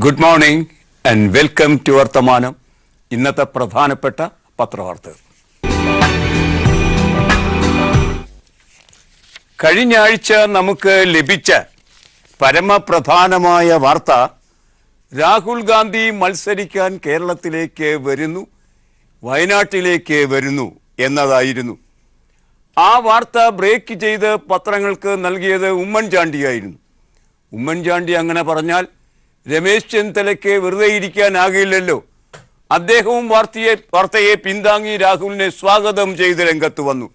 Good morning and welcome to വർത്തമാനം. ഇന്നത്തെ പ്രധാനപ്പെട്ട പത്രവാർത്തകൾ. കഴിഞ്ഞ ആഴ്ച നമുക്ക് ലഭിച്ച പരമപ്രധാനമായ വാർത്ത രാഹുൽ ഗാന്ധി മത്സരിക്കാൻ കേരളത്തിലേക്ക് വരുന്നു, വയനാട്ടിലേക്ക് വരുന്നു എന്നതായിരുന്നു. ആ വാർത്ത ബ്രേക്ക് ചെയ്ത് പത്രങ്ങൾക്ക് നൽകിയത് ഉമ്മൻചാണ്ടിയായിരുന്നു. ഉമ്മൻചാണ്ടി അങ്ങനെ പറഞ്ഞാൽ രമേശ് ചെന്നിത്തലയ്ക്ക് വെറുതെ ഇരിക്കാനാകില്ലല്ലോ. അദ്ദേഹവും വാർത്തയെ പിന്താങ്ങി രാഹുലിനെ സ്വാഗതം ചെയ്ത് രംഗത്ത് വന്നു.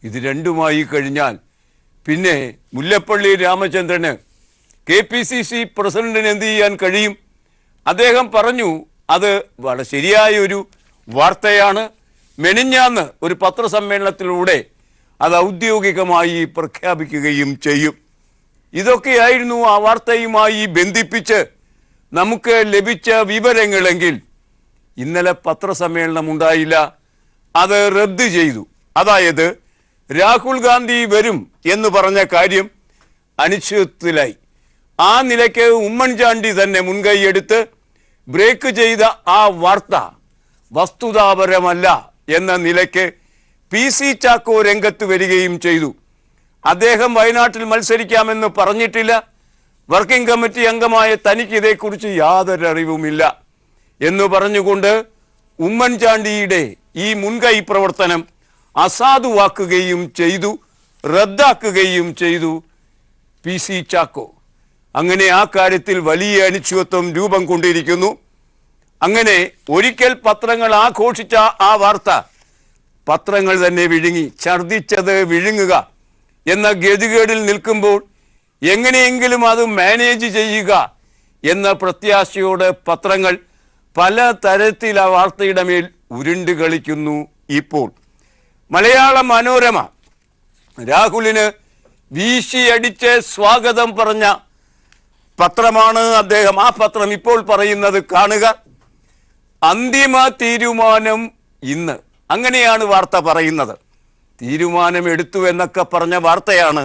ഇത് രണ്ടുമായി കഴിഞ്ഞാൽ പിന്നെ മുല്ലപ്പള്ളി രാമചന്ദ്രന് KPCC പ്രസിഡന്റിന് എന്ത് ചെയ്യാൻ കഴിയും? അദ്ദേഹം പറഞ്ഞു അത് വളരെ ശരിയായ ഒരു വാർത്തയാണ്. മെനിഞ്ഞാന്ന് ഒരു പത്രസമ്മേളനത്തിലൂടെ അത് ഔദ്യോഗികമായി പ്രഖ്യാപിക്കുകയും ചെയ്യും. ഇതൊക്കെയായിരുന്നു ആ വാർത്തയുമായി ബന്ധിപ്പിച്ച് നമുക്ക് ലഭിച്ച വിവരങ്ങളെങ്കിൽ ഇന്നലെ പത്രസമ്മേളനം ഉണ്ടായില്ല, അത് റദ്ദ് ചെയ്തു. അതായത് രാഹുൽ ഗാന്ധി വരും എന്ന് പറഞ്ഞ കാര്യം അനിശ്ചിതത്വത്തിലായി. ആ നിലയ്ക്ക് ഉമ്മൻചാണ്ടി തന്നെ മുൻകൈയെടുത്ത് ബ്രേക്ക് ചെയ്ത ആ വാർത്ത വസ്തുതാപരമല്ല എന്ന നിലയ്ക്ക് PC ചാക്കോ രംഗത്ത് വരികയും ചെയ്തു. അദ്ദേഹം വയനാട്ടിൽ മത്സരിക്കാമെന്ന് പറഞ്ഞിട്ടില്ല. വർക്കിംഗ് കമ്മിറ്റി അംഗമായ തനിക്ക് ഇതേക്കുറിച്ച് യാതൊരു അറിവുമില്ല എന്ന് പറഞ്ഞുകൊണ്ട് ഉമ്മൻചാണ്ടിയുടെ ഈ മുൻകൈ പ്രവർത്തനം അസാധുവാക്കുകയും ചെയ്തു, റദ്ദാക്കുകയും ചെയ്തു PC ചാക്കോ. അങ്ങനെ ആ കാര്യത്തിൽ വലിയ അനിശ്ചിതത്വം രൂപം കൊണ്ടിരിക്കുന്നു. അങ്ങനെ ഒരിക്കൽ പത്രങ്ങൾ ആഘോഷിച്ച ആ വാർത്ത പത്രങ്ങൾ തന്നെ വിഴുങ്ങി, ഛർദിച്ചത് വിഴുങ്ങുക എന്ന ഗതികേടിൽ നിൽക്കുമ്പോൾ എങ്ങനെയെങ്കിലും അത് മാനേജ് ചെയ്യുക എന്ന പ്രത്യാശയോടെ പത്രങ്ങൾ പല തരത്തിൽ ആ വാർത്തയുടെ മേൽ ഉരുണ്ട് കളിക്കുന്നു. ഇപ്പോൾ മലയാള മനോരമ രാഹുലിന് വീശിയടിച്ച് സ്വാഗതം പറഞ്ഞ പത്രമാണ് അദ്ദേഹം. ആ പത്രം ഇപ്പോൾ പറയുന്നത് കാണുക, അന്തിമ തീരുമാനം ഇന്ന്. അങ്ങനെയാണ് വാർത്ത പറയുന്നത്. തീരുമാനം എടുത്തു എന്നൊക്കെ പറഞ്ഞ വാർത്തയാണ്.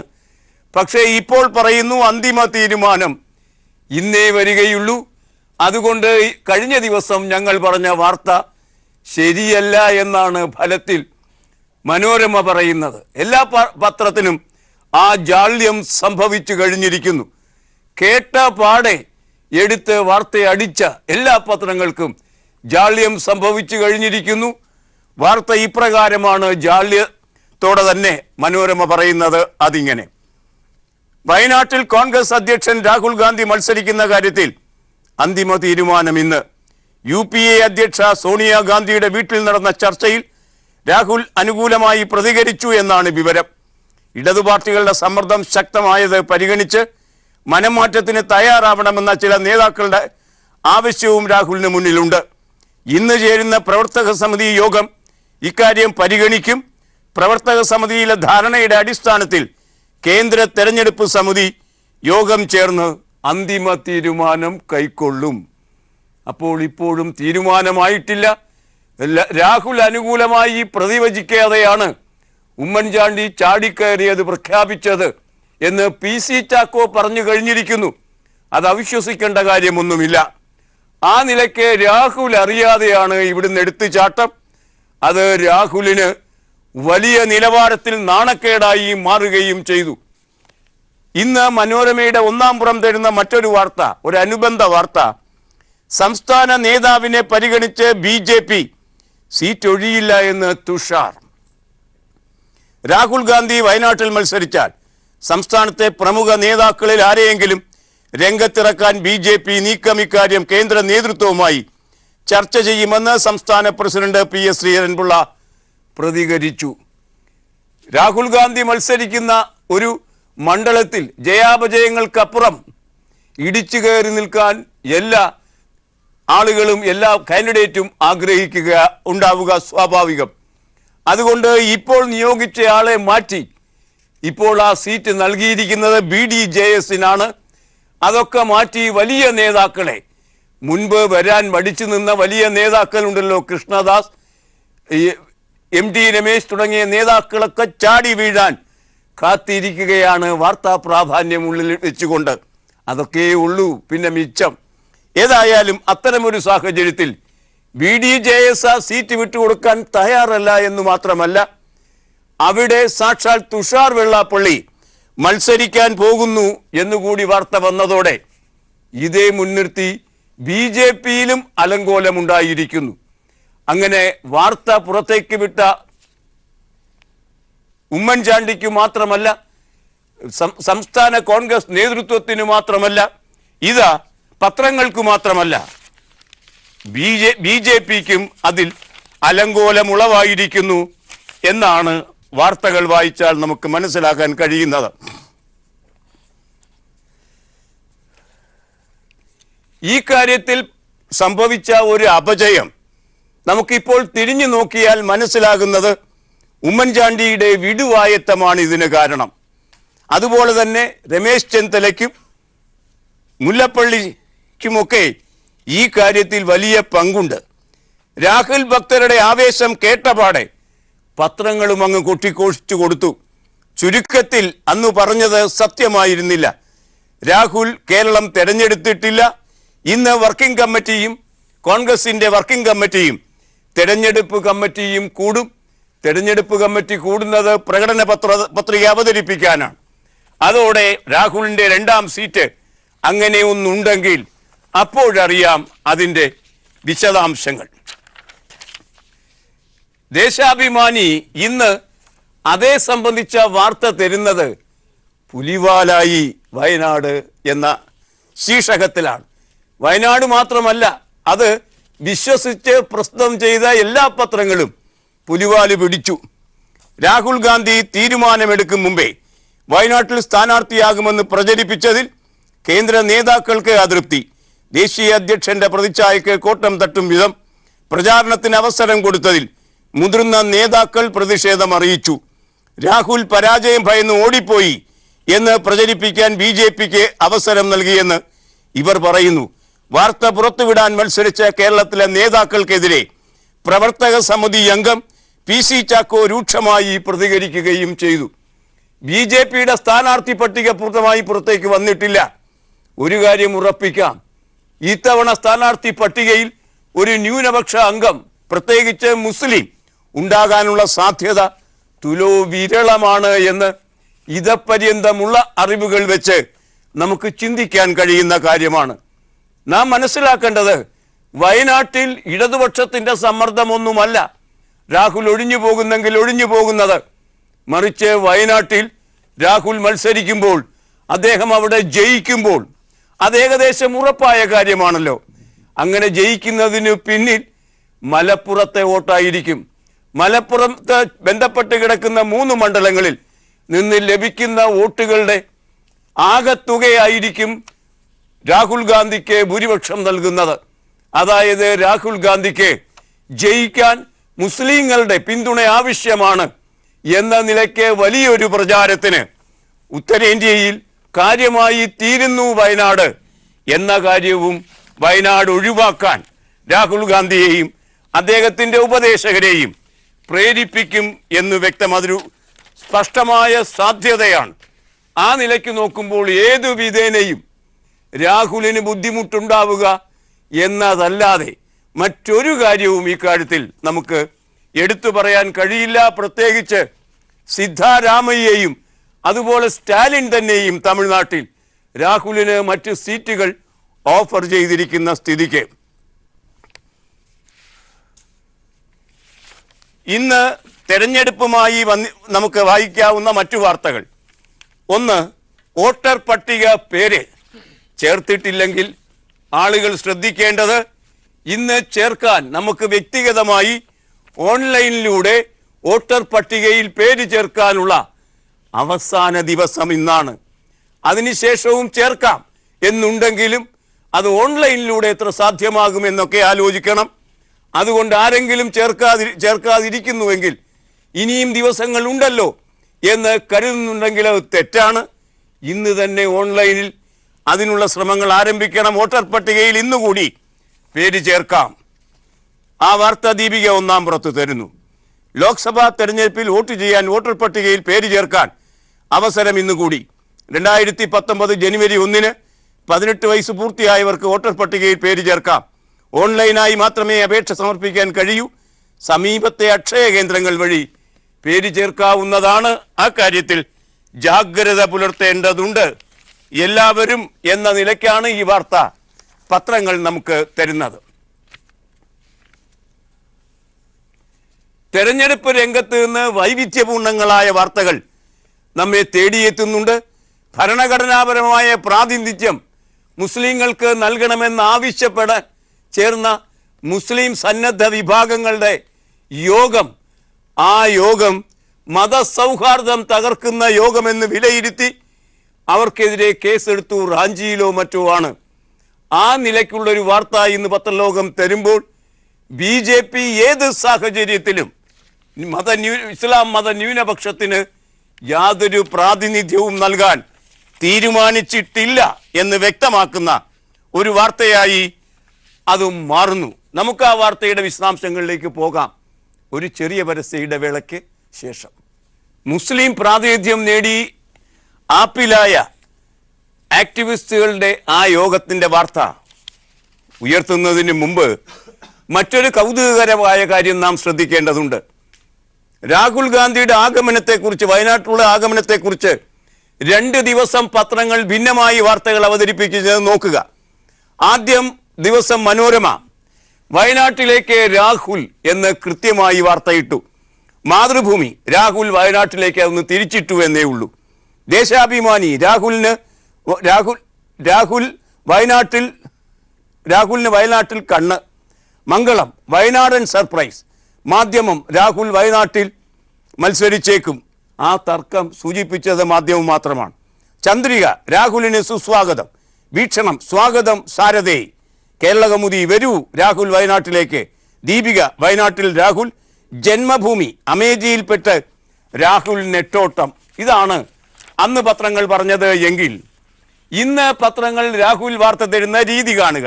പക്ഷേ ഇപ്പോൾ പറയുന്നു അന്തിമ തീരുമാനം ഇന്നേ വരികയുള്ളൂ. അതുകൊണ്ട് കഴിഞ്ഞ ദിവസം ഞങ്ങൾ പറഞ്ഞ വാർത്ത ശരിയല്ല എന്നാണ് ഫലത്തിൽ മനോരമ പറയുന്നത്. എല്ലാ പത്രത്തിനും ആ ജാള്യം സംഭവിച്ചു കഴിഞ്ഞിരിക്കുന്നു. കേട്ട പാടെ എടുത്ത് വാർത്ത അടിച്ച എല്ലാ പത്രങ്ങൾക്കും ജാള്യം സംഭവിച്ചു കഴിഞ്ഞിരിക്കുന്നു. വാർത്ത ഇപ്രകാരമാണ്, ജാള്യത്തോടെ തന്നെ മനോരമ പറയുന്നത്. അതിങ്ങനെ: വയനാട്ടിൽ കോൺഗ്രസ് അധ്യക്ഷൻ രാഹുൽ ഗാന്ധി മത്സരിക്കുന്ന കാര്യത്തിൽ അന്തിമ തീരുമാനം ഇന്ന്. UPA അധ്യക്ഷ സോണിയാഗാന്ധിയുടെ വീട്ടിൽ നടന്ന ചർച്ചയിൽ രാഹുൽ അനുകൂലമായി പ്രതികരിച്ചു എന്നാണ് വിവരം. ഇടതുപാർട്ടികളുടെ സമ്മർദ്ദം ശക്തമായത് പരിഗണിച്ച് മനംമാറ്റത്തിന് തയ്യാറാവണമെന്ന ചില നേതാക്കളുടെ ആവശ്യവും രാഹുലിന് മുന്നിലുണ്ട്. ഇന്ന് ചേരുന്ന പ്രവർത്തക സമിതി യോഗം ഇക്കാര്യം പരിഗണിക്കും. പ്രവർത്തക സമിതിയിലെ ധാരണയുടെ അടിസ്ഥാനത്തിൽ കേന്ദ്ര തെരഞ്ഞെടുപ്പ് സമിതി യോഗം ചേർന്ന് അന്തിമ തീരുമാനം കൈക്കൊള്ളും. അപ്പോൾ ഇപ്പോഴും തീരുമാനമായിട്ടില്ല. രാഹുൽ അനുകൂലമായി പ്രതിവചിക്കാതെയാണ് ഉമ്മൻചാണ്ടി ചാടിക്കയറിയത് പ്രഖ്യാപിച്ചത് എന്ന് PC ചാക്കോ പറഞ്ഞു കഴിഞ്ഞിരിക്കുന്നു. അത് അവിശ്വസിക്കേണ്ട കാര്യമൊന്നുമില്ല. ആ നിലയ്ക്ക് രാഹുൽ അറിയാതെയാണ് ഇവിടുന്ന് എടുത്തുചാട്ടം. അത് രാഹുലിന് വലിയ നിലവാരത്തിൽ നാണക്കേടായി മാറുകയും ചെയ്തു. ഇന്ന് മനോരമയുടെ ഒന്നാം പുറം തരുന്ന മറ്റൊരു വാർത്ത, ഒരു അനുബന്ധ വാർത്ത, സംസ്ഥാന നേതാവിനെ പരിഗണിച്ച് BJP സീറ്റ് ഒഴിയില്ല എന്ന് തുഷാർ. രാഹുൽ ഗാന്ധി വയനാട്ടിൽ മത്സരിച്ചാൽ സംസ്ഥാനത്തെ പ്രമുഖ നേതാക്കളിൽ ആരെയെങ്കിലും രംഗത്തിറക്കാൻ BJP നീക്കം ഇക്കാര്യം കേന്ദ്ര നേതൃത്വവുമായി ചർച്ച ചെയ്യുമെന്ന് സംസ്ഥാന പ്രസിഡന്റ് PS ശ്രീധരൻപിള്ള പ്രതികരിച്ചു. രാഹുൽ ഗാന്ധി മത്സരിക്കുന്ന ഒരു മണ്ഡലത്തിൽ ജയാപജയങ്ങൾക്കപ്പുറം ഇടിച്ചു കയറി നിൽക്കാൻ എല്ലാ ആളുകളും, എല്ലാ കാൻഡിഡേറ്റും ആഗ്രഹിക്കുക ഉണ്ടാവുക സ്വാഭാവികം. അതുകൊണ്ട് ഇപ്പോൾ നിയോഗിച്ച ആളെ മാറ്റി ഇപ്പോൾ ആ സീറ്റ് നൽകിയിരിക്കുന്നത് BDJS-നാണ്. അതൊക്കെ മാറ്റി വലിയ നേതാക്കളെ, മുൻപ് വരാൻ മടിച്ചു നിന്ന വലിയ നേതാക്കളുണ്ടല്ലോ, കൃഷ്ണദാസ്, MT രമേശ് തുടങ്ങിയ നേതാക്കളൊക്കെ ചാടി വീഴാൻ കാത്തിരിക്കുകയാണ് വാർത്താ പ്രാധാന്യമുള്ളിൽ വെച്ചുകൊണ്ട്. അതൊക്കെ ഉള്ളൂ പിന്നെ മിച്ചം. ഏതായാലും അത്തരമൊരു സാഹചര്യത്തിൽ BDJS ആ സീറ്റ് വിട്ടുകൊടുക്കാൻ തയ്യാറല്ല എന്ന് മാത്രമല്ല, അവിടെ സാക്ഷാൽ തുഷാർ വെള്ളാപ്പള്ളി മത്സരിക്കാൻ പോകുന്നു എന്നുകൂടി വാർത്ത വന്നതോടെ ഇതേ മുൻനിർത്തി BJPയിലും അലങ്കോലമുണ്ടായിരിക്കുന്നു. അങ്ങനെ വാർത്ത പുറത്തേക്ക് വിട്ട ഉമ്മൻചാണ്ടിക്ക് മാത്രമല്ല, സംസ്ഥാന കോൺഗ്രസ് നേതൃത്വത്തിന് മാത്രമല്ല, ഇതാ പത്രങ്ങൾക്ക് മാത്രമല്ല, BJPക്കും അതിൽ അലങ്കോലമുളവായിരിക്കുന്നു എന്നാണ് വാർത്തകൾ വായിച്ചാൽ നമുക്ക് മനസ്സിലാക്കാൻ കഴിയുന്നത്. ഈ കാര്യത്തിൽ സംഭവിച്ച ഒരു അപജയം നമുക്കിപ്പോൾ തിരിഞ്ഞു നോക്കിയാൽ മനസ്സിലാകുന്നത് ഉമ്മൻചാണ്ടിയുടെ വിടുവായത്തമാണ് ഇതിന് കാരണം. അതുപോലെ തന്നെ രമേശ് ചെന്നിത്തലയ്ക്കും മുല്ലപ്പള്ളിക്കുമൊക്കെ ഈ കാര്യത്തിൽ വലിയ പങ്കുണ്ട്. രാഹുൽ ഭക്തരുടെ ആവേശം കേട്ടപാടെ പത്രങ്ങളും അങ്ങ് കൊട്ടിഘോഷിച്ചു കൊടുത്തു. ചുരുക്കത്തിൽ അന്ന് പറഞ്ഞത് സത്യമായിരുന്നില്ല. രാഹുൽ കേരളം തെരഞ്ഞെടുത്തിട്ടില്ല. ഇന്ന് വർക്കിംഗ് കമ്മിറ്റിയും കോൺഗ്രസിന്റെ വർക്കിംഗ് കമ്മിറ്റിയും തെരഞ്ഞെടുപ്പ് കമ്മിറ്റിയും കൂടും. തെരഞ്ഞെടുപ്പ് കമ്മിറ്റി കൂടുന്നത് പ്രകടന പത്രിക അവതരിപ്പിക്കാനാണ്. അതോടെ രാഹുലിന്റെ 2ാം സീറ്റ് അങ്ങനെ ഒന്നുണ്ടെങ്കിൽ അപ്പോഴറിയാം അതിൻ്റെ വിശദാംശങ്ങൾ. ദേശാഭിമാനി ഇന്ന് അതേ സംബന്ധിച്ച വാർത്ത തരുന്നത് പുലിവാലായി വയനാട് എന്ന ശീർഷകത്തിലാണ്. വയനാട് മാത്രമല്ല, അത് വിശ്വസിച്ച് പ്രസ്തുതം ചെയ്ത എല്ലാ പത്രങ്ങളും പുലിവാല് പിടിച്ചു. രാഹുൽ ഗാന്ധി തീരുമാനമെടുക്കും മുമ്പേ വയനാട്ടിൽ സ്ഥാനാർത്ഥിയാകുമെന്ന് പ്രചരിപ്പിച്ചതിൽ കേന്ദ്ര നേതാക്കൾക്ക് അതൃപ്തി. ദേശീയ അധ്യക്ഷന്റെ പ്രതിച്ഛായക്ക് കോട്ടം തട്ടും വിധം പ്രചാരണത്തിന് അവസരം കൊടുത്തതിൽ മുതിർന്ന നേതാക്കൾ പ്രതിഷേധം അറിയിച്ചു. രാഹുൽ പരാജയം ഭയന്ന് ഓടിപ്പോയി എന്ന് പ്രചരിപ്പിക്കാൻ BJPക്ക് അവസരം നൽകിയെന്ന് ഇവർ പറയുന്നു. വാർത്ത പുറത്തുവിടാൻ മത്സരിച്ച കേരളത്തിലെ നേതാക്കൾക്കെതിരെ പ്രവർത്തക സമിതി അംഗം PC ചാക്കോ രൂക്ഷമായി പ്രതികരിക്കുകയും ചെയ്തു. BJPയുടെ സ്ഥാനാർത്ഥി പട്ടിക പൂർണ്ണമായി പുറത്തേക്ക് വന്നിട്ടില്ല. ഒരു കാര്യം ഉറപ്പിക്കാം, ഇത്തവണ സ്ഥാനാർത്ഥി പട്ടികയിൽ ഒരു ന്യൂനപക്ഷ അംഗം, പ്രത്യേകിച്ച് മുസ്ലിം, ഉണ്ടാകാനുള്ള സാധ്യത തുലോ വിരളമാണ് എന്ന് ഇതപര്യന്തമുള്ള അറിവുകൾ വെച്ച് നമുക്ക് ചിന്തിക്കാൻ കഴിയുന്ന കാര്യമാണ്. നാം മനസ്സിലാക്കേണ്ടത് വയനാട്ടിൽ ഇടതുപക്ഷത്തിന്റെ സമ്മർദ്ദമൊന്നുമല്ല രാഹുൽ ഒഴിഞ്ഞു പോകുന്നെങ്കിൽ ഒഴിഞ്ഞു പോകുന്നത്. മറിച്ച് വയനാട്ടിൽ രാഹുൽ മത്സരിക്കുമ്പോൾ, അദ്ദേഹം അവിടെ ജയിക്കുമ്പോൾ, അത് ഏകദേശം ഉറപ്പായ കാര്യമാണല്ലോ. അങ്ങനെ ജയിക്കുന്നതിന് പിന്നിൽ മലപ്പുറത്തെ വോട്ടായിരിക്കും. മലപ്പുറത്ത് ബന്ധപ്പെട്ട് കിടക്കുന്ന 3 മണ്ഡലങ്ങളിൽ നിന്ന് ലഭിക്കുന്ന വോട്ടുകളുടെ ആകെത്തുകയായിരിക്കും രാഹുൽ ഗാന്ധിക്ക് ഭൂരിപക്ഷം നൽകുന്നത്. അതായത് രാഹുൽ ഗാന്ധിക്ക് ജയിക്കാൻ മുസ്ലിങ്ങളുടെ പിന്തുണ ആവശ്യമാണ് എന്ന നിലയ്ക്ക് വലിയൊരു പ്രചാരത്തിന് ഉത്തരേന്ത്യയിൽ കാര്യമായി തീരുന്നു വയനാട് എന്ന കാര്യവും വയനാട് ഒഴിവാക്കാൻ രാഹുൽ ഗാന്ധിയെയും അദ്ദേഹത്തിൻ്റെ ഉപദേശകരെയും പ്രേരിപ്പിക്കും എന്ന് അതൊരു സ്പഷ്ടമായ സാധ്യതയാണ്. ആ നിലയ്ക്ക് നോക്കുമ്പോൾ ഏതു വിധേനയും രാഹുലിന് ബുദ്ധിമുട്ടുണ്ടാവുക എന്നതല്ലാതെ മറ്റൊരു കാര്യവും ഈ കാര്യത്തിൽ നമുക്ക് എടുത്തു പറയാൻ കഴിയില്ല. പ്രത്യേകിച്ച് സിദ്ധാരാമയ്യയും അതുപോലെ സ്റ്റാലിൻ തന്നെയും തമിഴ്നാട്ടിൽ രാഹുലിന് മറ്റ് സീറ്റുകൾ ഓഫർ ചെയ്തിരിക്കുന്ന സ്ഥിതിക്ക് ഇന്ന് തെരഞ്ഞെടുപ്പുമായി നമുക്ക് വായിക്കാവുന്ന മറ്റു വാർത്തകൾ. ഒന്ന്, വോട്ടർ പട്ടിക പേര് ചേർത്തിട്ടില്ലെങ്കിൽ ആളുകൾ ശ്രദ്ധിക്കേണ്ടത്, ഇന്ന് ചേർക്കാൻ നമുക്ക് വ്യക്തിഗതമായി ഓൺലൈനിലൂടെ വോട്ടർ പട്ടികയിൽ പേര് ചേർക്കാനുള്ള അവസാന ദിവസം ഇന്നാണ്. അതിനുശേഷവും ചേർക്കാം എന്നുണ്ടെങ്കിലും അത് ഓൺലൈനിലൂടെ എത്ര സാധ്യമാകുമെന്നൊക്കെ ആലോചിക്കണം. അതുകൊണ്ട് ആരെങ്കിലും ചേർക്കാതിരിക്കുന്നുവെങ്കിൽ ഇനിയും ദിവസങ്ങൾ ഉണ്ടല്ലോ എന്ന് കരുതുന്നുണ്ടെങ്കിൽ അത് തെറ്റാണ്. ഇന്ന് തന്നെ ഓൺലൈനിൽ അതിനുള്ള ശ്രമങ്ങൾ ആരംഭിക്കണം. വോട്ടർ പട്ടികയിൽ ഇന്നുകൂടി പേര് ചേർക്കാം. ആ വാർത്താ ദീപിക 1-ാം പുറത്ത് തരുന്നു. ലോക്സഭാ തെരഞ്ഞെടുപ്പിൽ വോട്ട് ചെയ്യാൻ വോട്ടർ പട്ടികയിൽ പേര് ചേർക്കാൻ അവസരം ഇന്നുകൂടി. 2019 ജനുവരി 1-ന് 18 വയസ്സ് പൂർത്തിയായവർക്ക് വോട്ടർ പട്ടികയിൽ പേര് ചേർക്കാം. ഓൺലൈനായി മാത്രമേ അപേക്ഷ സമർപ്പിക്കാൻ കഴിയൂ. സമീപത്തെ അക്ഷയ കേന്ദ്രങ്ങൾ വഴി പേര് ചേർക്കാവുന്നതാണ്. ആ കാര്യത്തിൽ ജാഗ്രത പുലർത്തേണ്ടതുണ്ട്. എല്ലാവരും എന്ന നിലയ്ക്കാണ് ഈ വാർത്ത പത്രങ്ങൾ നമുക്ക് തരുന്നത്. തെരഞ്ഞെടുപ്പ് രംഗത്ത് നിന്ന് വൈവിധ്യപൂർണങ്ങളായ വാർത്തകൾ നമ്മെ തേടിയെത്തുന്നുണ്ട്. ഭരണഘടനാപരമായ പ്രാതിനിധ്യം മുസ്ലിങ്ങൾക്ക് നൽകണമെന്നാവശ്യപ്പെടാൻ ചേർന്ന മുസ്ലിം സന്നദ്ധ വിഭാഗങ്ങളുടെ യോഗം, ആ യോഗം മതസൗഹാർദ്ദം തകർക്കുന്ന യോഗമെന്ന് വിലയിരുത്തി അവർക്കെതിരെ കേസെടുത്തു. റാഞ്ചിയിലോ മറ്റോ ആണ്. ആ നിലയ്ക്കുള്ളൊരു വാർത്ത ഇന്ന് പത്രലോകം തരുമ്പോൾ BJP ഏത് സാഹചര്യത്തിലും ഇസ്ലാം മത ന്യൂനപക്ഷത്തിന് യാതൊരു പ്രാതിനിധ്യവും നൽകാൻ തീരുമാനിച്ചിട്ടില്ല എന്ന് വ്യക്തമാക്കുന്ന ഒരു വാർത്തയായി അതും മാറുന്നു. നമുക്ക് ആ വാർത്തയുടെ വിശദാംശങ്ങളിലേക്ക് പോകാം ഒരു ചെറിയ പരസ്യ ഇടവേളയ്ക്ക് ശേഷം. മുസ്ലിം പ്രാതിനിധ്യം നേടി ആപ്പിലായ ആക്ടിവിസ്റ്റുകളുടെ ആ യോഗത്തിൻ്റെ വാർത്ത ഉയർത്തുന്നതിന് മുമ്പ് മറ്റൊരു കൗതുകകരമായ കാര്യം നാം ശ്രദ്ധിക്കേണ്ടതുണ്ട്. രാഹുൽ ഗാന്ധിയുടെ ആഗമനത്തെക്കുറിച്ച്, വയനാട്ടിലുള്ള ആഗമനത്തെക്കുറിച്ച് 2 ദിവസം പത്രങ്ങൾ ഭിന്നമായി വാർത്തകൾ അവതരിപ്പിക്കുന്നത് നോക്കുക. ആദ്യം ദിവസം മനോരമ വയനാട്ടിലേക്ക് രാഹുൽ എന്ന് കൃത്യമായി വാർത്തയിട്ടു. മാതൃഭൂമി രാഹുൽ വയനാട്ടിലേക്ക് അതൊന്ന് തിരിച്ചിട്ടു എന്നേ ഉള്ളൂ. ദേശാഭിമാനി രാഹുലിന് വയനാട്ടിൽ കണ്ണ്. മംഗളം വയനാടൻ സർപ്രൈസ്. മാധ്യമം രാഹുൽ വയനാട്ടിൽ മത്സരിച്ചേക്കും. ആ തർക്കം സൂചിപ്പിച്ചത് മാധ്യമം മാത്രമാണ്. ചന്ദ്രിക രാഹുലിന് സുസ്വാഗതം. വീക്ഷണം സ്വാഗതം സാരഥേ. കേരളകൗമുദി വരൂ രാഹുൽ വയനാട്ടിലേക്ക്. ദീപിക വയനാട്ടിൽ രാഹുൽ. ജന്മഭൂമി അമേഠിയിൽപ്പെട്ട് രാഹുൽ നെട്ടോട്ടം. ഇതാണ് അന്ന് പത്രങ്ങൾ പറഞ്ഞത് എങ്കിൽ ഇന്ന് പത്രങ്ങൾ രാഹുൽ വാർത്ത തരുന്ന രീതി കാണുക.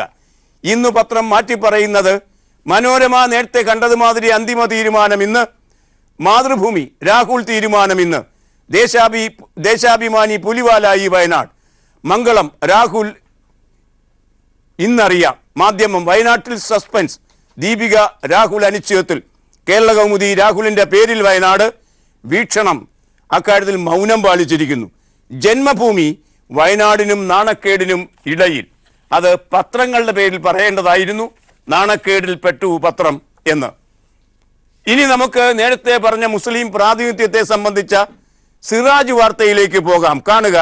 ഇന്ന് പത്രം മാറ്റി പറയുന്നത് മനോരമ നേരത്തെ കണ്ടതുമാതിരി അന്തിമ തീരുമാനം ഇന്ന്, മാതൃഭൂമി രാഹുൽ തീരുമാനം ഇന്ന്, ദേശാഭിമാനി പുലിവാലായി വയനാട്, മംഗളം രാഹുൽ ഇന്നറിയാം, മാധ്യമം വയനാട്ടിൽ സസ്പെൻസ്, ദീപിക രാഹുൽ അനിശ്ചിതത്വത്തിൽ, കേരളകൗമുദി രാഹുലിന്റെ പേരിൽ വയനാട്, വീക്ഷണം അക്കാര്യത്തിൽ മൗനം പാലിച്ചിരിക്കുന്നു, ജന്മഭൂമി വയനാടിനും നാണക്കേടിനും ഇടയിൽ. അത് പത്രങ്ങളുടെ പേരിൽ പറയേണ്ടതായിരുന്നു, നാണക്കേടിൽ പെട്ടു പത്രം എന്ന്. ഇനി നമുക്ക് നേരത്തെ പറഞ്ഞ മുസ്ലിം പ്രാതിനിധ്യത്തെ സംബന്ധിച്ച സിറാജ് വാർത്തയിലേക്ക് പോകാം. കാണുക,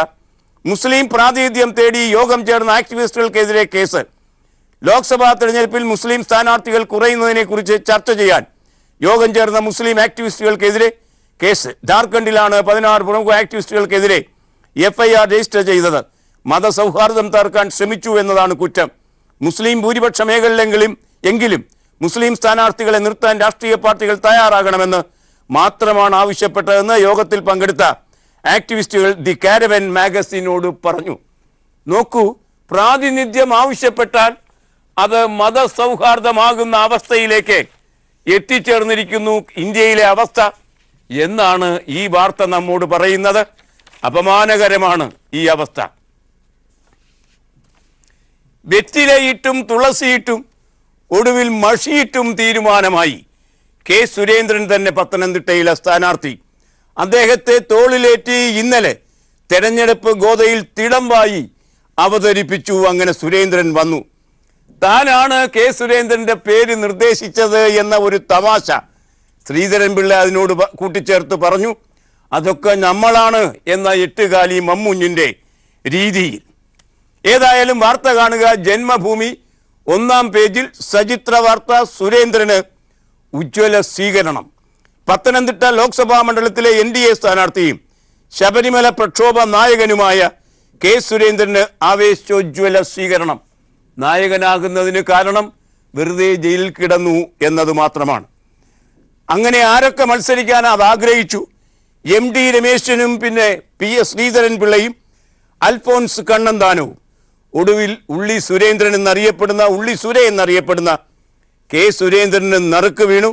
മുസ്ലിം പ്രാതിനിധ്യം തേടി യോഗം ചേർന്ന ആക്ടിവിസ്റ്റുകൾക്കെതിരെ കേസ്. ലോക്സഭാ തെരഞ്ഞെടുപ്പിൽ മുസ്ലിം സ്ഥാനാർത്ഥികൾ കുറയുന്നതിനെ കുറിച്ച് ചർച്ച ചെയ്യാൻ യോഗം ചേർന്ന മുസ്ലിം ആക്ടിവിസ്റ്റുകൾക്കെതിരെ കേസ്. ജാർഖണ്ഡിലാണ് 16 പ്രമുഖ ആക്ടിവിസ്റ്റുകൾക്കെതിരെ FIR രജിസ്റ്റർ ചെയ്തത്. മതസൗഹാർദ്ദം തകർക്കാൻ ശ്രമിച്ചു എന്നതാണ് കുറ്റം. മുസ്ലിം ഭൂരിപക്ഷ മേഖലയിലെങ്കിലും മുസ്ലിം സ്ഥാനാർത്ഥികളെ നിർത്താൻ രാഷ്ട്രീയ പാർട്ടികൾ തയ്യാറാകണമെന്ന് മാത്രമാണ് ആവശ്യപ്പെട്ടതെന്ന് യോഗത്തിൽ പങ്കെടുത്ത ആക്ടിവിസ്റ്റുകൾ ദി കാരവൻ മാഗസിനോട് പറഞ്ഞു. നോക്കൂ, പ്രാതിനിധ്യം ആവശ്യപ്പെട്ടാൽ അത് മതസൗഹാർദ്ദമാകുന്ന അവസ്ഥയിലേക്ക് എത്തിച്ചേർന്നിരിക്കുന്നു ഇന്ത്യയിലെ അവസ്ഥ എന്നാണ് ഈ വാർത്ത നമ്മോട് പറയുന്നത്. അപമാനകരമാണ് ഈ അവസ്ഥ. വെറ്റിലയിട്ടും തുളസിയിട്ടും ഒടുവിൽ മഷിയിട്ടും തീരുമാനമായി. കെ സുരേന്ദ്രൻ തന്നെ പത്തനംതിട്ടയിലെ സ്ഥാനാർത്ഥി. അദ്ദേഹത്തെ തോളിലേറ്റി ഇന്നലെ തെരഞ്ഞെടുപ്പ് ഗോതയിൽ തിടമ്പായി അവതരിപ്പിച്ചു. അങ്ങനെ സുരേന്ദ്രൻ വന്നു. താനാണ് കെ സുരേന്ദ്രന്റെ പേര് നിർദ്ദേശിച്ചത് എന്ന ഒരു തമാശ ശ്രീധരൻപിള്ള അതിനോട് കൂട്ടിച്ചേർത്ത് പറഞ്ഞു. അതൊക്കെ നമ്മളാണ് എന്ന എട്ടുകാലി മമ്മൂഞ്ഞിന്റെ രീതിയിൽ. ഏതായാലും വാർത്ത കാണുക. ജന്മഭൂമി 1-ാം പേജിൽ സചിത്ര വാർത്ത. സുരേന്ദ്രന് ഉജ്ജ്വല സ്വീകരണം. പത്തനംതിട്ട ലോക്സഭാ മണ്ഡലത്തിലെ NDA സ്ഥാനാർത്ഥിയും ശബരിമല പ്രക്ഷോഭ നായകനുമായ കെ സുരേന്ദ്രന് ആവേശോജ്വല സ്വീകരണം. നായകനാകുന്നതിന് കാരണം വെറുതെ ജയിലിൽ കിടന്നു എന്നത് മാത്രമാണ്. അങ്ങനെ ആരൊക്കെ മത്സരിക്കാൻ അത് ആഗ്രഹിച്ചു? MD രമേശനും പിന്നെ PS ശ്രീധരൻപിള്ളയും അൽഫോൻസ് കണ്ണന്താനവും. ഒടുവിൽ ഉള്ളി സുരേന്ദ്രൻ എന്നറിയപ്പെടുന്ന, ഉള്ളി സുര എന്നറിയപ്പെടുന്ന കെ സുരേന്ദ്രന് നറുക്ക് വീണു.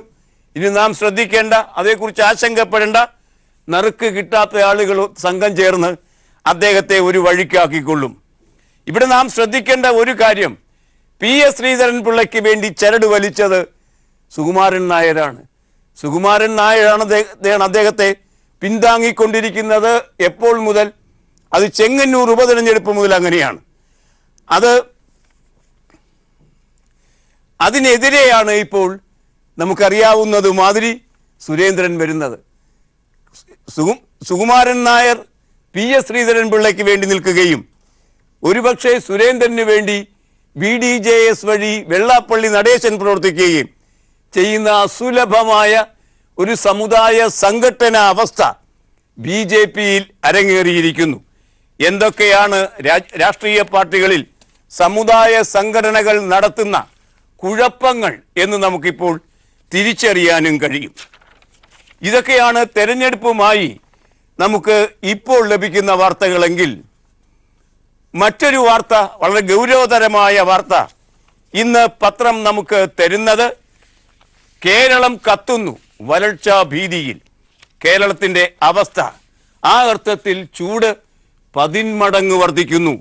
ഇനി നാം ശ്രദ്ധിക്കേണ്ട, അതേക്കുറിച്ച് ആശങ്കപ്പെടേണ്ട. നറുക്ക് കിട്ടാത്ത ആളുകൾ സംഘം ചേർന്ന് അദ്ദേഹത്തെ ഒരു വഴിക്കാക്കിക്കൊള്ളും. ഇവിടെ നാം ശ്രദ്ധിക്കേണ്ട ഒരു കാര്യം, PS ശ്രീധരൻ പിള്ളയ്ക്ക് വേണ്ടി ചരട് വലിച്ചത് സുകുമാരൻ നായരാണ്. സുകുമാരൻ നായരാണ് അദ്ദേഹത്തെ പിന്താങ്ങിക്കൊണ്ടിരിക്കുന്നത്. എപ്പോൾ മുതൽ? അത് ചെങ്ങന്നൂർ ഉപതെരഞ്ഞെടുപ്പ് മുതൽ അങ്ങനെയാണ്. അതിനെതിരെയാണ് ഇപ്പോൾ നമുക്കറിയാവുന്നത് മാതിരി സുരേന്ദ്രൻ വരുന്നത്. സുകുമാരൻ നായർ PS ശ്രീധരൻ പിള്ളയ്ക്ക് വേണ്ടി നിൽക്കുകയും ഒരുപക്ഷെ സുരേന്ദ്രന് വേണ്ടി BDJS വഴി വെള്ളാപ്പള്ളി നടേശൻ പ്രവർത്തിക്കുകയും ചെയ്യുന്ന അസുലഭമായ ഒരു സമുദായ സംഘടന അവസ്ഥ BJPയിൽ അരങ്ങേറിയിരിക്കുന്നു. എന്തൊക്കെയാണ് രാഷ്ട്രീയ പാർട്ടികളിൽ സമുദായ സംഘടനകൾ നടത്തുന്ന കുഴപ്പങ്ങൾ എന്ന് നമുക്കിപ്പോൾ തിരിച്ചറിയാനും കഴിയും. ഇതൊക്കെയാണ് തെരഞ്ഞെടുപ്പുമായി നമുക്ക് ഇപ്പോൾ ലഭിക്കുന്ന വാർത്തകളെങ്കിൽ മറ്റൊരു വാർത്ത, വളരെ ഗൗരവതരമായ വാർത്ത ഇന്ന് പത്രം നമുക്ക് തരുന്നത്, കേരളം കത്തുന്നു, വരൾച്ചാ ഭീതിയിൽ. കേരളത്തിൻ്റെ അവസ്ഥ ആ അർത്ഥത്തിൽ ചൂട് 10 മടങ്ങ് വർദ്ധിക്കുന്നു.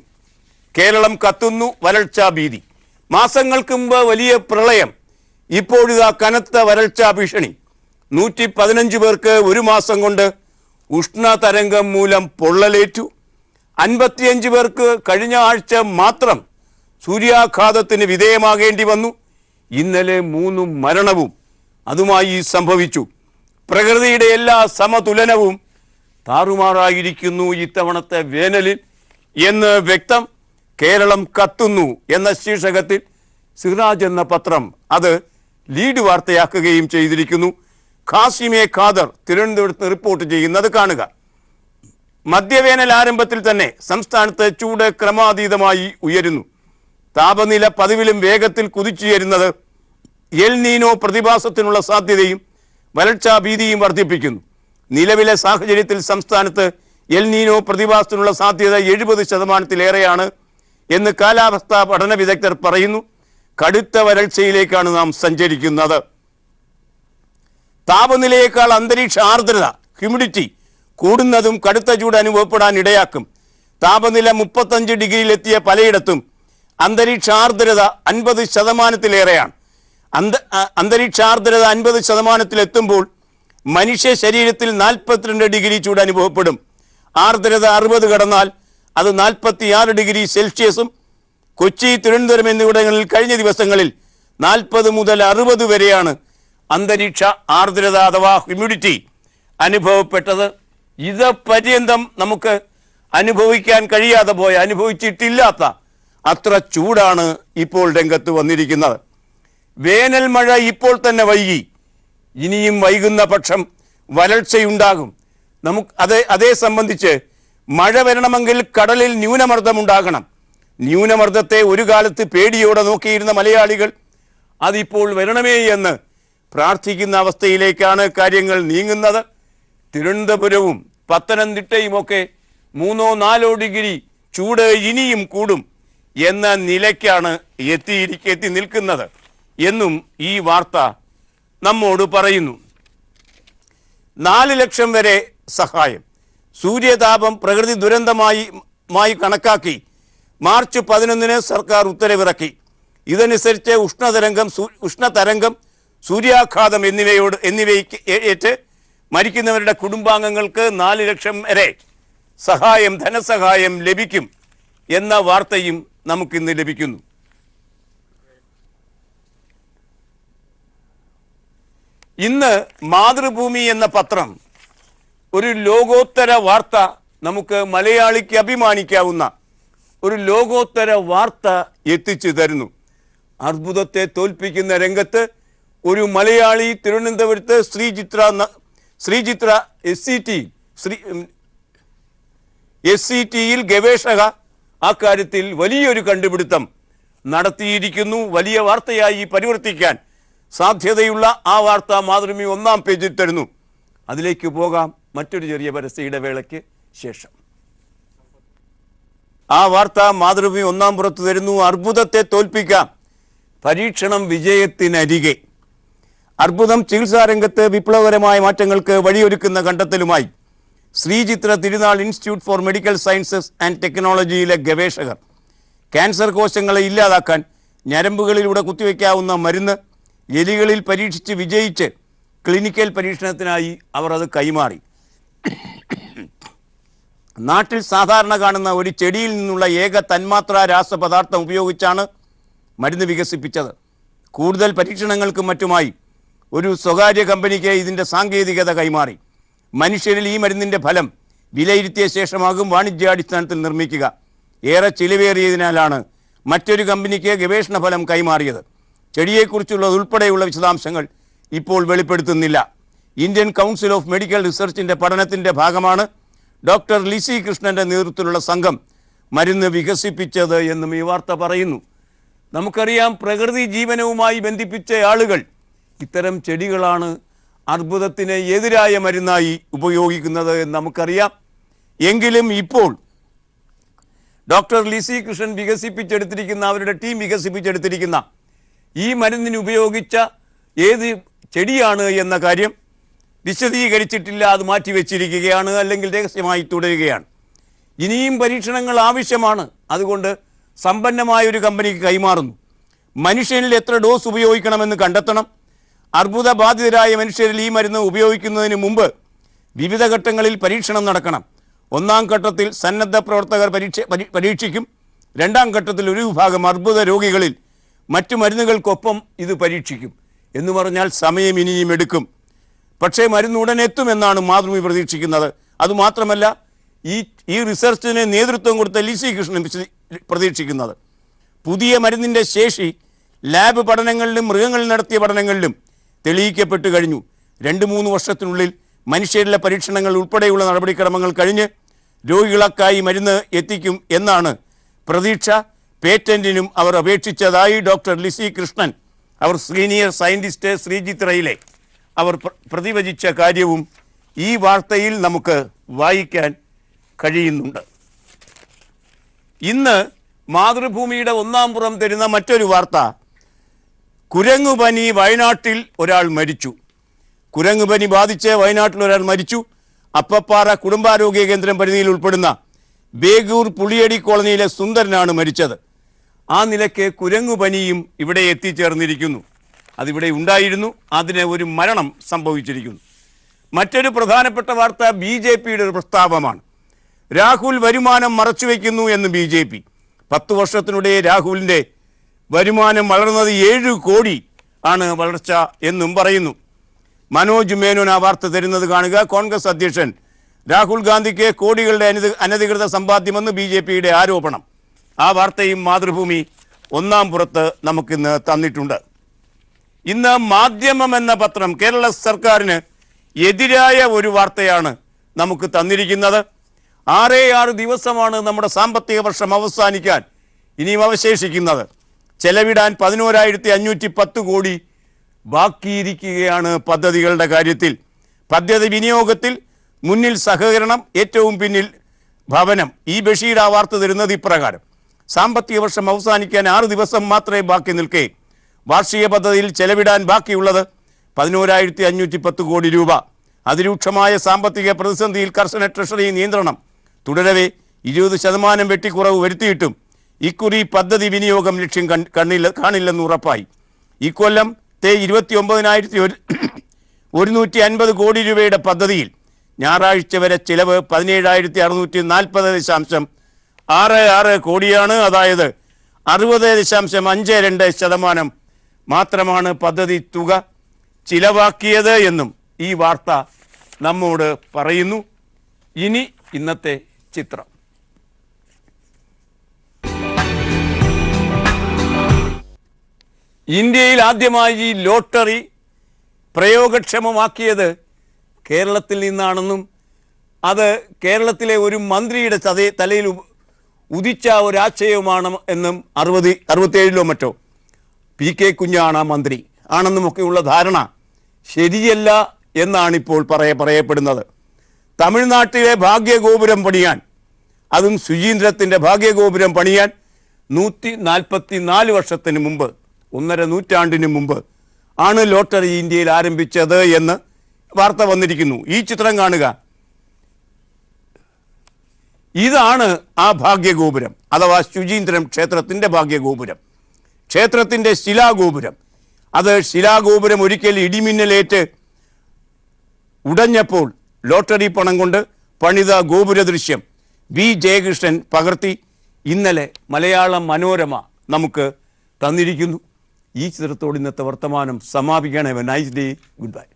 കേരളം കത്തുന്നു, വരൾച്ചാ ഭീതി. മാസങ്ങൾക്ക് മുമ്പ് വലിയ പ്രളയം, ഇപ്പോഴിതാ കനത്ത വരൾച്ചാ ഭീഷണി. 115 പേർക്ക് ഒരു മാസം കൊണ്ട് ഉഷ്ണതരംഗം മൂലം പൊള്ളലേറ്റു. 55 പേർക്ക് കഴിഞ്ഞ ആഴ്ച മാത്രം സൂര്യാഘാതത്തിന് വിധേയമാകേണ്ടി വന്നു. ഇന്നലെ 3 മരണവും അതുമായി സംഭവിച്ചു. പ്രകൃതിയുടെ എല്ലാ സമതുലനവും താറുമാറായിരിക്കുന്നു ഇത്തവണത്തെ വേനലിൽ എന്ന് വ്യക്തം. കേരളം കത്തുന്നു എന്ന ശീർഷകത്തിൽ സിറാജ് എന്ന പത്രം അത് ലീഡ് വാർത്തയാക്കുകയും ചെയ്തിരിക്കുന്നു. ഖാസിമെ ഖാദർ തിരുവനന്തപുരത്ത് റിപ്പോർട്ട് ചെയ്യുന്നത് കാണുക. മധ്യവേനൽ ആരംഭത്തിൽ തന്നെ സംസ്ഥാനത്ത് ചൂട് ക്രമാതീതമായി ഉയരുന്നു. താപനില പതിവിലും വേഗത്തിൽ കുതിച്ചുയരുന്നത് എൽ നീനോ പ്രതിഭാസത്തിനുള്ള സാധ്യതയും വരൾച്ചാ ഭീതിയും വർദ്ധിപ്പിക്കുന്നു. നിലവിലെ സാഹചര്യത്തിൽ സംസ്ഥാനത്ത് എൽ നീനോ പ്രതിഭാസത്തിനുള്ള സാധ്യത 70%-ലേറെയാണ് എന്ന് കാലാവസ്ഥാ പഠന വിദഗ്ധർ പറയുന്നു. കടുത്ത വരൾച്ചയിലേക്കാണ് നാം സഞ്ചരിക്കുന്നത്. താപനിലയേക്കാൾ അന്തരീക്ഷ ആർദ്രത, ഹ്യൂമിഡിറ്റി കൂടുന്നതും കടുത്ത ചൂട് അനുഭവപ്പെടാൻ ഇടയാക്കും. താപനില 35 ഡിഗ്രിയിലെത്തിയ പലയിടത്തും അന്തരീക്ഷ ആർദ്രത 50%-ലേറെയാണ്. അന്തരീക്ഷ ആർദ്രത 50%-ലെത്തുമ്പോൾ മനുഷ്യ ശരീരത്തിൽ 42 ഡിഗ്രി ചൂട് അനുഭവപ്പെടും. ആർദ്രത 60 കടന്നാൽ അത് 46 ഡിഗ്രി സെൽഷ്യസും. കൊച്ചി, തിരുവനന്തപുരം എന്നിവിടങ്ങളിൽ കഴിഞ്ഞ ദിവസങ്ങളിൽ 40 മുതൽ 60 വരെയാണ് അന്തരീക്ഷ ആർദ്രത അഥവാ ഹ്യൂമിഡിറ്റി അനുഭവപ്പെട്ടത്. ഇത് പര്യന്തം നമുക്ക് അനുഭവിക്കാൻ കഴിയാതെ പോയ, അനുഭവിച്ചിട്ടില്ലാത്ത അത്ര ചൂടാണ് ഇപ്പോൾ രംഗത്ത് വന്നിരിക്കുന്നത്. വേനൽ മഴ ഇപ്പോൾ തന്നെ വൈകി, ഇനിയും വൈകുന്ന പക്ഷം വരൾച്ചയുണ്ടാകും. അതേ സംബന്ധിച്ച് മഴ വരണമെങ്കിൽ കടലിൽ ന്യൂനമർദ്ദമുണ്ടാകണം. ന്യൂനമർദ്ദത്തെ ഒരു കാലത്ത് പേടിയോടെ നോക്കിയിരുന്ന മലയാളികൾ അതിപ്പോൾ വരണമേ എന്ന് പ്രാർത്ഥിക്കുന്ന അവസ്ഥയിലേക്കാണ് കാര്യങ്ങൾ നീങ്ങുന്നത്. തിരുവനന്തപുരവും പത്തനംതിട്ടയുമൊക്കെ 3-4 ഡിഗ്രി ചൂട് ഇനിയും കൂടും എന്ന നിലയ്ക്കാണ് എത്തി നിൽക്കുന്നത് എന്നും ഈ വാർത്ത നമ്മോട് പറയുന്നു. 4 ലക്ഷം വരെ സഹായം. സൂര്യതാപം പ്രകൃതി ദുരന്തമായി കണക്കാക്കി മാർച്ച് 11-ന് സർക്കാർ ഉത്തരവിറക്കി. ഇതനുസരിച്ച് ഉഷ്ണതരംഗം, സൂര്യാഘാതം എന്നിവയ്ക്ക് ഏറ്റ് മരിക്കുന്നവരുടെ കുടുംബാംഗങ്ങൾക്ക് 4 ലക്ഷം വരെ ധനസഹായം ലഭിക്കും എന്ന വാർത്തയും നമുക്കിന്ന് ലഭിക്കുന്നു. ഇന്ന് മാതൃഭൂമി എന്ന പത്രം ഒരു ലോകോത്തര വാർത്ത, നമുക്ക് മലയാളിക്ക് അഭിമാനിക്കാവുന്ന ഒരു ലോകോത്തര വാർത്ത എത്തിച്ചു തരുന്നു. അർബുദത്തെ തോൽപ്പിക്കുന്ന രംഗത്ത് ഒരു മലയാളി തിരുവനന്തപുരത്ത് ശ്രീചിത്ര SCTയിൽ ഗവേഷക അക്കാര്യത്തിൽ വലിയൊരു കണ്ടുപിടുത്തം നടത്തിയിരിക്കുന്നു. വലിയ വാർത്തയായി പരിവർത്തിക്കാൻ സാധ്യതയുള്ള ആ വാർത്ത മാതൃഭൂമി 1-ാം പേജിൽ തരുന്നു. അതിലേക്ക് പോകാം മറ്റൊരു ചെറിയ പരസ്യ ഇടവേളയ്ക്ക് ശേഷം. ആ വാർത്ത മാതൃഭൂമി 1-ാം പുറത്ത് തരുന്നു. അർബുദത്തെ തോൽപ്പിക്കാം, പരീക്ഷണം വിജയത്തിനരികെ. അർബുദം ചികിത്സാരംഗത്ത് വിപ്ലവകരമായ മാറ്റങ്ങൾക്ക് വഴിയൊരുക്കുന്ന കണ്ടെത്തലുമായി Sree Chitra Tirunal institute for medical sciences and ടെക്നോളജിയിലെ ഗവേഷകർ ക്യാൻസർ കോശങ്ങളെ ഇല്ലാതാക്കാൻ ഞരമ്പുകളിലൂടെ കുത്തിവെക്കാവുന്ന മരുന്ന് എലികളിൽ പരീക്ഷിച്ച് വിജയിച്ച് ക്ലിനിക്കൽ പരീക്ഷണത്തിനായി അവർ അത് കൈമാറി. നാട്ടിൽ സാധാരണ കാണുന്ന ഒരു ചെടിയിൽ നിന്നുള്ള ഏക തന്മാത്രാ രാസപദാർത്ഥം ഉപയോഗിച്ചാണ് മരുന്ന് വികസിപ്പിച്ചത്. കൂടുതൽ പരീക്ഷണങ്ങൾക്കും മറ്റുമായി ഒരു സ്വകാര്യ കമ്പനിക്ക് ഇതിൻ്റെ സാങ്കേതികത കൈമാറി. മനുഷ്യരിൽ ഈ മരുന്നിൻ്റെ ഫലം വിലയിരുത്തിയ ശേഷമാകും വാണിജ്യാടിസ്ഥാനത്തിൽ നിർമ്മിക്കുക. ഏറെ ചിലവേറിയതിനാലാണ് മറ്റൊരു കമ്പനിക്ക് ഗവേഷണ ഫലം കൈമാറിയത്. ചെടിയെക്കുറിച്ചുള്ളതുൾപ്പെടെയുള്ള വിശദാംശങ്ങൾ ഇപ്പോൾ വെളിപ്പെടുത്തുന്നില്ല. ഇന്ത്യൻ കൗൺസിൽ ഓഫ് മെഡിക്കൽ റിസർച്ചിൻ്റെ പഠനത്തിൻ്റെ ഭാഗമാണ് ഡോക്ടർ ലിസി കൃഷ്ണൻ്റെ നേതൃത്വത്തിലുള്ള സംഘം മരുന്ന് വികസിപ്പിച്ചത് എന്നും ഈ വാർത്ത പറയുന്നു. നമുക്കറിയാം, പ്രകൃതി ജീവനവുമായി ബന്ധിപ്പിച്ച ആളുകൾ ഇത്തരം ചെടികളാണ് അർബുദത്തിന് എതിരായ മരുന്നായി ഉപയോഗിക്കുന്നത് എന്ന് നമുക്കറിയാം. എങ്കിലും ഇപ്പോൾ ഡോക്ടർ ലിസി കൃഷ്ണൻ വികസിപ്പിച്ചെടുത്തിരിക്കുന്ന, അവരുടെ ടീം വികസിപ്പിച്ചെടുത്തിരിക്കുന്ന ഈ മരുന്നിന് ഉപയോഗിച്ച ഏത് ചെടിയാണ് എന്ന കാര്യം വിശദീകരിച്ചിട്ടില്ല. അത് മാറ്റിവെച്ചിരിക്കുകയാണ്, അല്ലെങ്കിൽ രഹസ്യമായി തുടരുകയാണ്. ഇനിയും പരീക്ഷണങ്ങൾ ആവശ്യമാണ്. അതുകൊണ്ട് സമ്പന്നമായ ഒരു കമ്പനിക്ക് കൈമാറുന്നു. മനുഷ്യനിൽ എത്ര ഡോസ് ഉപയോഗിക്കണമെന്ന് കണ്ടെത്തണം. അർബുദ ബാധിതരായ മനുഷ്യരിൽ ഈ മരുന്ന് ഉപയോഗിക്കുന്നതിന് മുമ്പ് വിവിധ ഘട്ടങ്ങളിൽ പരീക്ഷണം നടക്കണം. ഒന്നാം ഘട്ടത്തിൽ സന്നദ്ധ പ്രവർത്തകർ പരീക്ഷിക്കും. രണ്ടാം ഘട്ടത്തിൽ ഒരു വിഭാഗം അർബുദ രോഗികളിൽ മറ്റു മരുന്നുകൾക്കൊപ്പം ഇത് പരീക്ഷിക്കും. എന്ന് പറഞ്ഞാൽ സമയം ഇനിയും എടുക്കും. പക്ഷേ മരുന്ന് ഉടനെ എത്തുമെന്നാണ് മാതൃഭൂമി പ്രതീക്ഷിക്കുന്നത്. അതുമാത്രമല്ല, ഈ റിസർച്ചിന് നേതൃത്വം കൊടുത്ത ലിസി കൃഷ്ണൻ പ്രതീക്ഷിക്കുന്നത് പുതിയ മരുന്നിൻ്റെ ശേഷി ലാബ് പഠനങ്ങളിലും മൃഗങ്ങളിൽ നടത്തിയ പഠനങ്ങളിലും തെളിയിക്കപ്പെട്ടു കഴിഞ്ഞു. 2-3 വർഷത്തിനുള്ളിൽ മനുഷ്യരിലെ പരീക്ഷണങ്ങൾ ഉൾപ്പെടെയുള്ള നടപടിക്രമങ്ങൾ കഴിഞ്ഞ് രോഗികൾക്കായി മരുന്ന് എത്തിക്കും എന്നാണ് പ്രതീക്ഷ. പേറ്റന്റിനും അവർ അപേക്ഷിച്ചതായി ഡോക്ടർ ലിസി കൃഷ്ണൻ, അവർ സീനിയർ സയൻറ്റിസ്റ്റ് ശ്രീജിത്ത് റയിലെ, അവർ പ്രതിവചിച്ച കാര്യവും ഈ വാർത്തയിൽ നമുക്ക് വായിക്കാൻ കഴിയുന്നുണ്ട്. ഇന്ന് മാതൃഭൂമിയുടെ ഒന്നാം പുറം തരുന്ന മറ്റൊരു വാർത്ത, കുരങ്ങുപനി വയനാട്ടിൽ ഒരാൾ മരിച്ചു. കുരങ്ങുപനി ബാധിച്ച് വയനാട്ടിൽ ഒരാൾ മരിച്ചു. അപ്പപ്പാറ കുടുംബാരോഗ്യ കേന്ദ്രം പരിധിയിൽ ഉൾപ്പെടുന്ന ബേഗൂർ പുളിയടി കോളനിയിലെ സുന്ദരനാണ് മരിച്ചത്. ആ നിലയ്ക്ക് കുരങ്ങുപനിയും ഇവിടെ എത്തിച്ചേർന്നിരിക്കുന്നു. അതിവിടെ ഉണ്ടായിരുന്നു, അതിന് ഒരു മരണം സംഭവിച്ചിരിക്കുന്നു. മറ്റൊരു പ്രധാനപ്പെട്ട വാർത്ത BJPയുടെ ഒരു പ്രസ്താവമാണ്. രാഹുൽ വരുമാനം മറച്ചുവെക്കുന്നു എന്ന് BJP. 10 വർഷത്തിനിടെ രാഹുലിൻ്റെ വരുമാനം വളർന്നത് 7 കോടി ആണ് വളർച്ച എന്നും പറയുന്നു. മനോജ് മേനോൻ ആ വാർത്ത തരുന്നത് കാണുക. കോൺഗ്രസ് അധ്യക്ഷൻ രാഹുൽ ഗാന്ധിക്ക് കോടികളുടെ അനധികൃത സമ്പാദ്യമെന്ന് BJPയുടെ ആരോപണം. ആ വാർത്തയും മാതൃഭൂമി ഒന്നാം പുറത്ത് നമുക്കിന്ന് തന്നിട്ടുണ്ട്. ഇന്ന് മാധ്യമം എന്ന പത്രം കേരള സർക്കാരിന് എതിരായ ഒരു വാർത്തയാണ് നമുക്ക് തന്നിരിക്കുന്നത്. 6 ദിവസമാണ് നമ്മുടെ സാമ്പത്തിക വർഷം അവസാനിക്കാൻ ഇനിയും അവശേഷിക്കുന്നത്. ചെലവിടാൻ 11,510 കോടി ബാക്കിയിരിക്കുകയാണ് പദ്ധതികളുടെ കാര്യത്തിൽ. പദ്ധതി വിനിയോഗത്തിൽ മുന്നിൽ സഹകരണം, ഏറ്റവും പിന്നിൽ ഭവനം. ഈ ബഷീർ ആ വാർത്ത തരുന്നത് ഇപ്രകാരം: സാമ്പത്തിക വർഷം അവസാനിക്കാൻ 6 ദിവസം മാത്രമേ ബാക്കി നിൽക്കേ. വാർഷിക പദ്ധതിയിൽ ചെലവിടാൻ ബാക്കിയുള്ളത് 11,510 കോടി രൂപ. അതിരൂക്ഷമായ സാമ്പത്തിക പ്രതിസന്ധിയിൽ കർശന ട്രഷറി നിയന്ത്രണം തുടരവേ 20% വെട്ടിക്കുറവ് വരുത്തിയിട്ടും ഇക്കുറി പദ്ധതി വിനിയോഗം ലക്ഷ്യം കാണില്ലെന്ന് ഉറപ്പായി. ഇക്കൊല്ലം 29,150 കോടി രൂപയുടെ പദ്ധതിയിൽ ഞായറാഴ്ച വരെ ചിലവ് 17,640.66 കോടിയാണ്. അതായത് 60.52% മാത്രമാണ് പദ്ധതി തുക ചിലവാക്കിയത് എന്നും ഈ വാർത്ത നമ്മോട് പറയുന്നു. ഇനി ഇന്നത്തെ ചിത്രം. ഇന്ത്യയിൽ ആദ്യമായി ലോട്ടറി പ്രയോഗക്ഷമമാക്കിയത് കേരളത്തിൽ നിന്നാണെന്നും അത് കേരളത്തിലെ ഒരു മന്ത്രിയുടെ തലയിൽ ഉദിച്ച ഒരാശയവുമാണ് എന്നും 67 മറ്റോ PK കുഞ്ഞാണ് ആ മന്ത്രി ആണെന്നുമൊക്കെയുള്ള ധാരണ ശരിയല്ല എന്നാണിപ്പോൾ പറയപ്പെടുന്നത്. തമിഴ്നാട്ടിലെ ഭാഗ്യഗോപുരം പണിയാൻ, അതും സുചീന്ദ്രത്തിൻ്റെ ഭാഗ്യഗോപുരം പണിയാൻ 144 വർഷത്തിന് മുമ്പ്, 1.5 നൂറ്റാണ്ടിന് മുമ്പ് ആണ് ലോട്ടറി ഇന്ത്യയിൽ ആരംഭിച്ചത് എന്ന് വാർത്ത വന്നിരിക്കുന്നു. ഈ ചിത്രം കാണുക. ഇതാണ് ആ ഭാഗ്യഗോപുരം അഥവാ ശുചീന്ദ്രം ക്ഷേത്രത്തിൻ്റെ ഭാഗ്യഗോപുരം, ക്ഷേത്രത്തിൻ്റെ ശിലാഗോപുരം. അത് ശിലാഗോപുരം ഒരിക്കൽ ഇടിമിന്നലേറ്റ് ഉടഞ്ഞപ്പോൾ ലോട്ടറി പണം കൊണ്ട് പണിത ഗോപുര ദൃശ്യം വി ജയകൃഷ്ണൻ പകർത്തി ഇന്നലെ മലയാളം മനോരമ നമുക്ക് തന്നിരിക്കുന്നു. ഈ ചിത്രത്തോട് ഇന്നത്തെ വർത്തമാനം സമാപിക്കണേ. Nice day, good bye.